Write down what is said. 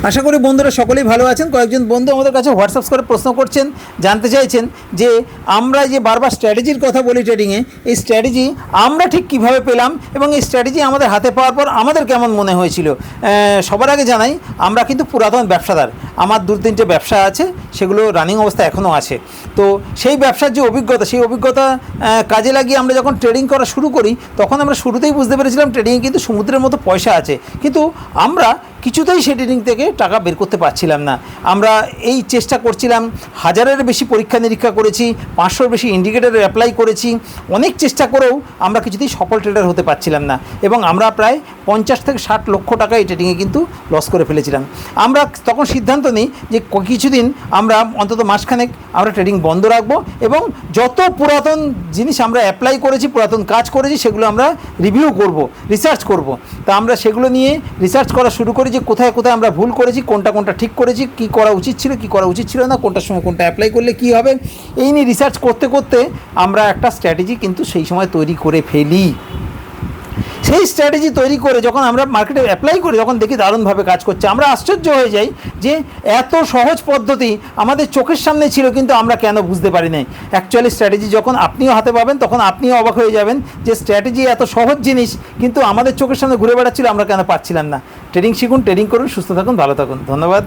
আশা করি বন্ধুরা সকলেই ভালো আছেন। কয়েকজন বন্ধু আমাদের কাছে হোয়াটসঅ্যাপ করে প্রশ্ন করছেন, জানতে চাইছেন যে আমরা যে বারবার স্ট্র্যাটেজির কথা বলি ট্রেডিংয়ে, এই স্ট্র্যাটেজি আমরা ঠিক কীভাবে পেলাম এবং এই স্ট্র্যাটেজি আমাদের হাতে পাওয়ার পর আমাদের কেমন মনে হয়েছিল। সবার আগে জানাই, আমরা কিন্তু পুরাতন ব্যবসাদার। আমার 2-3টে ব্যবসা আছে, সেগুলো রানিং অবস্থা এখনও আছে। তো সেই ব্যবসার যে অভিজ্ঞতা, সেই অভিজ্ঞতা কাজে লাগিয়ে আমরা যখন ট্রেডিং করা শুরু করি, তখন আমরা শুরুতেই বুঝতে পেরেছিলাম ট্রেডিংয়ে কিন্তু সমুদ্রের মতো পয়সা আছে, কিন্তু আমরা কিছুতেই সেই ট্রেডিং থেকে টাকা বের করতে পারছিলাম না। আমরা এই চেষ্টা করছিলাম, 1000-এর বেশি পরীক্ষা নিরীক্ষা করেছি, 500-র বেশি ইন্ডিকেটর অ্যাপ্লাই করেছি, অনেক চেষ্টা করেও আমরা কিছুতেই সফল ট্রেডার হতে পারছিলাম না এবং আমরা প্রায় 50 থেকে 60 লক্ষ টাকা এই ট্রেডিংয়ে কিন্তু লস করে ফেলেছিলাম। আমরা তখন সিদ্ধান্ত নিই যে কিছুদিন আমরা অন্তত মাসখানেক আমরা ট্রেডিং বন্ধ রাখবো এবং যত পুরাতন জিনিস আমরা অ্যাপ্লাই করেছি, পুরাতন কাজ করেছি, সেগুলো আমরা রিভিউ করব, রিসার্চ করব। তা আমরা সেগুলো নিয়ে রিসার্চ করা শুরু করি যে কোথায় কোথায় আমরা ভুল করেছি, কোনটা ঠিক করেছি, কী করা উচিত ছিল, কী করা উচিত ছিল না, কোনটার সময় কোনটা অ্যাপ্লাই করলে কী হবে। এই নিয়ে রিসার্চ করতে করতে আমরা একটা স্ট্র্যাটেজি কিন্তু সেই সময় তৈরি করে ফেলি। সেই স্ট্র্যাটেজি তৈরি করে যখন আমরা মার্কেটে অ্যাপ্লাই করি, যখন দেখি দারুণভাবে কাজ করছে, আমরা আশ্চর্য হয়ে যাই যে এত সহজ পদ্ধতি আমাদের চোখের সামনে ছিল, কিন্তু আমরা কেন বুঝতে পারি নাই। অ্যাকচুয়ালি স্ট্র্যাটেজি যখন আপনিও হাতে পাবেন, তখন আপনিও অবাক হয়ে যাবেন যে স্ট্র্যাটেজি এত সহজ জিনিস, কিন্তু আমাদের চোখের সামনে ঘুরে বেড়াচ্ছিল, আমরা কেন পারছিলাম না। ট্রেডিং শিখুন, ট্রেডিং করুন, সুস্থ থাকুন, ভালো থাকুন। ধন্যবাদ।